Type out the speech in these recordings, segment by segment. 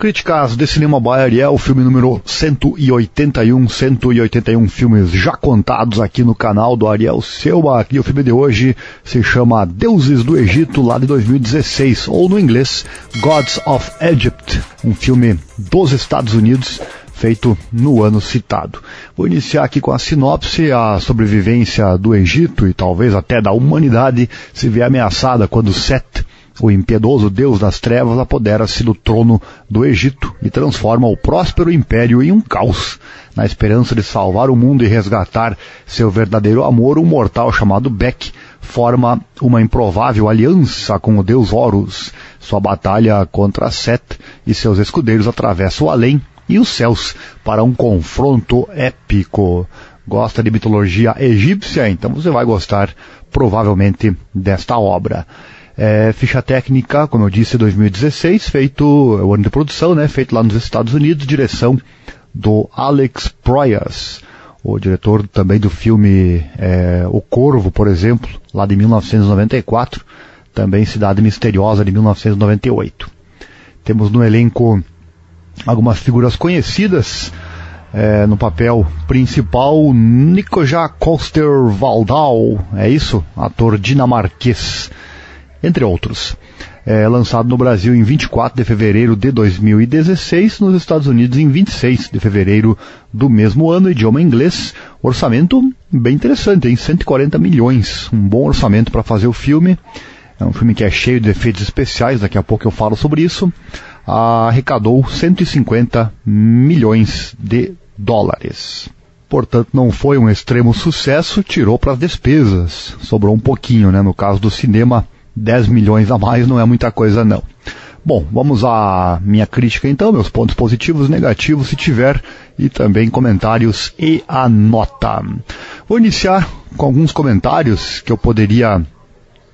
Críticas de Cinema by Ariel, filme número 181 filmes já contados aqui no canal do Ariel Selma. E o filme de hoje se chama Deuses do Egito, lá de 2016, ou no inglês Gods of Egypt, um filme dos Estados Unidos, feito no ano citado. Vou iniciar aqui com a sinopse. A sobrevivência do Egito e talvez até da humanidade se vê ameaçada quando Set, o impiedoso deus das trevas, apodera-se do trono do Egito e transforma o próspero império em um caos. Na esperança de salvar o mundo e resgatar seu verdadeiro amor, um mortal chamado Bek forma uma improvável aliança com o deus Horus. Sua batalha contra Set e seus escudeiros atravessa o além e os céus para um confronto épico. Gosta de mitologia egípcia? Então você vai gostar provavelmente desta obra. Ficha técnica, como eu disse, 2016, feito, o ano de produção, né, feito lá nos Estados Unidos, direção do Alex Proyas, o diretor também do filme O Corvo, por exemplo, lá de 1994, também Cidade Misteriosa de 1998. Temos no elenco algumas figuras conhecidas. No papel principal, Nicolas Coster-Waldau, é isso? Ator dinamarquês, entre outros. Lançado no Brasil em 24 de fevereiro de 2016, nos Estados Unidos em 26 de fevereiro do mesmo ano, idioma inglês. Orçamento bem interessante, hein? 140 milhões, um bom orçamento para fazer o filme. É um filme que é cheio de efeitos especiais, daqui a pouco eu falo sobre isso. Arrecadou 150 milhões de dólares. Portanto, não foi um extremo sucesso, tirou para as despesas. Sobrou um pouquinho, né? No caso do cinema, 10 milhões a mais não é muita coisa, não. Bom, vamos à minha crítica então, meus pontos positivos, negativos, se tiver, e também comentários e a nota. Vou iniciar com alguns comentários que eu poderia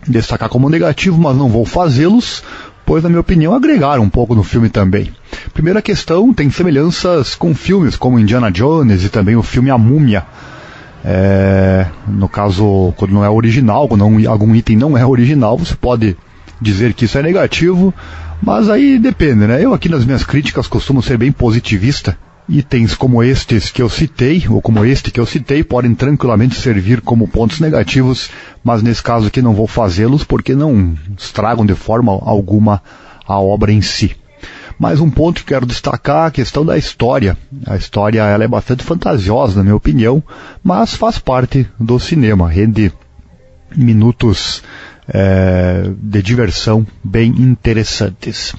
destacar como negativo, mas não vou fazê-los, pois, na minha opinião, agregaram um pouco no filme também. Primeira questão, tem semelhanças com filmes como Indiana Jones e também o filme A Múmia. No caso, quando não é original, quando algum item não é original, você pode dizer que isso é negativo, mas aí depende, né? Eu aqui nas minhas críticas costumo ser bem positivista. Itens como estes que eu citei, ou como este que eu citei, podem tranquilamente servir como pontos negativos, mas nesse caso aqui não vou fazê-los porque não estragam de forma alguma a obra em si. Mais um ponto que quero destacar, a questão da história. A história ela é bastante fantasiosa, na minha opinião, mas faz parte do cinema, rende minutos de diversão bem interessantes.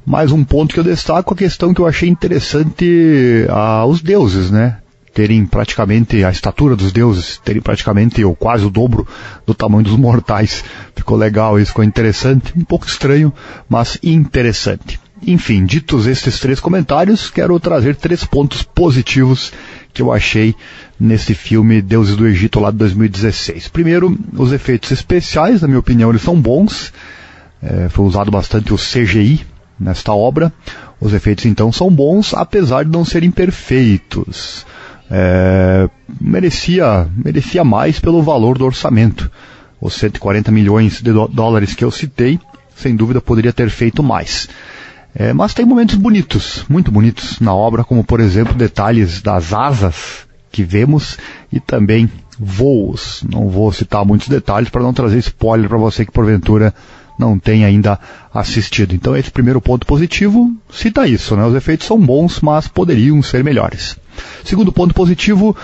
Mais um ponto que eu destaco, a questão que eu achei interessante, os deuses, né? Terem praticamente a estatura dos deuses, terem praticamente ou quase o dobro do tamanho dos mortais. Ficou legal isso, ficou interessante, um pouco estranho, mas interessante. Enfim, ditos estes 3 comentários, quero trazer 3 pontos positivos que eu achei nesse filme Deuses do Egito lá de 2016. Primeiro, os efeitos especiais, na minha opinião, eles são bons. Foi usado bastante o CGI nesta obra. Os efeitos então são bons, apesar de não serem perfeitos. Merecia mais pelo valor do orçamento. Os 140 milhões de dólares que eu citei, sem dúvida poderia ter feito mais. Mas tem momentos bonitos, muito bonitos na obra, como por exemplo detalhes das asas que vemos e também voos. Não vou citar muitos detalhes para não trazer spoiler para você que porventura não tem ainda assistido. Então esse primeiro ponto positivo cita isso, né? Os efeitos são bons, mas poderiam ser melhores. Segundo ponto positivo,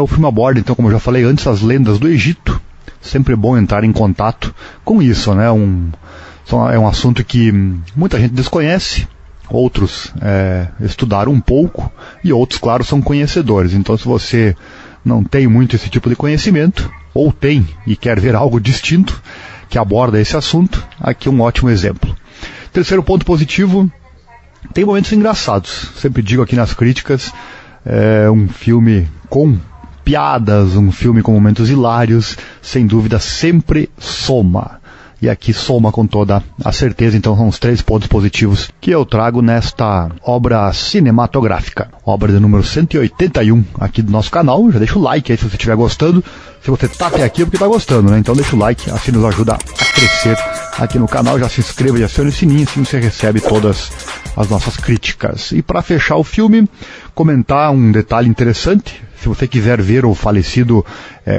o filme aborda, então, como eu já falei antes, as lendas do Egito. Sempre bom entrar em contato com isso, né? É um assunto que muita gente desconhece, outros estudaram um pouco e outros, claro, são conhecedores. Então, se você não tem muito esse tipo de conhecimento, ou tem e quer ver algo distinto que aborda esse assunto, aqui um ótimo exemplo. Terceiro ponto positivo, tem momentos engraçados. Sempre digo aqui nas críticas, um filme com piadas, um filme com momentos hilários, sem dúvida sempre soma. E aqui soma com toda a certeza, então são os 3 pontos positivos que eu trago nesta obra cinematográfica. Obra de número 181 aqui do nosso canal. Já deixa o like aí se você estiver gostando. Se você está até aqui é porque está gostando, né? Então deixa o like, assim nos ajuda a crescer aqui no canal, já se inscreva e acione o sininho, assim você recebe todas as nossas críticas. E para fechar o filme, comentar um detalhe interessante. Se você quiser ver o falecido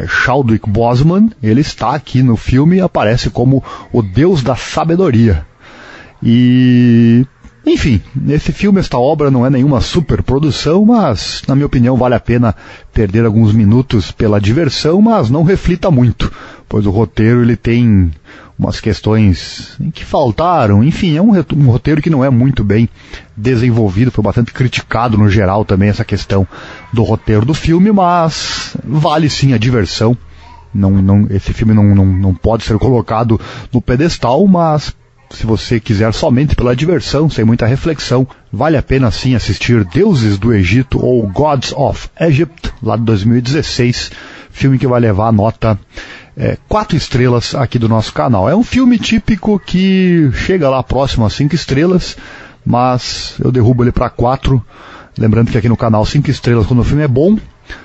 Chadwick Boseman, ele está aqui no filme e aparece como o Deus da Sabedoria. E... enfim, esse filme, esta obra não é nenhuma superprodução, mas, na minha opinião, vale a pena perder alguns minutos pela diversão, mas não reflita muito, pois o roteiro ele tem umas questões que faltaram. Enfim, é um roteiro que não é muito bem desenvolvido, foi bastante criticado no geral também essa questão do roteiro do filme, mas vale sim a diversão. Esse filme não pode ser colocado no pedestal, mas se você quiser somente pela diversão, sem muita reflexão, vale a pena sim assistir Deuses do Egito, ou Gods of Egypt, lá de 2016, filme que vai levar a nota 4 estrelas aqui do nosso canal. É um filme típico que chega lá próximo a 5 estrelas, mas eu derrubo ele para 4, lembrando que aqui no canal 5 estrelas quando o filme é bom,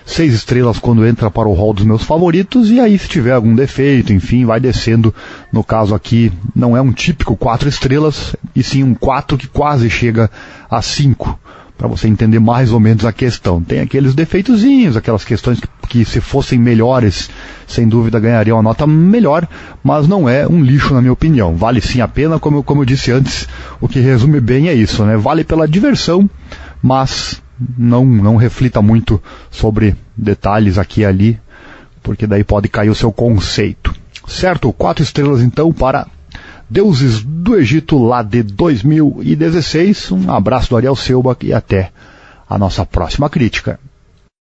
6 estrelas quando entra para o hall dos meus favoritos, e aí se tiver algum defeito, enfim, vai descendo. No caso aqui, não é um típico 4 estrelas, e sim um 4 que quase chega a 5, para você entender mais ou menos a questão. Tem aqueles defeitozinhos, aquelas questões que se fossem melhores, sem dúvida ganhariam uma nota melhor, mas não é um lixo na minha opinião. Vale sim a pena, como eu disse antes, o que resume bem é isso, né? Vale pela diversão, mas não reflita muito sobre detalhes aqui e ali, porque daí pode cair o seu conceito. Certo? 4 estrelas então para Deuses do Egito, lá de 2016. Um abraço do Ariel Selbach e até a nossa próxima crítica.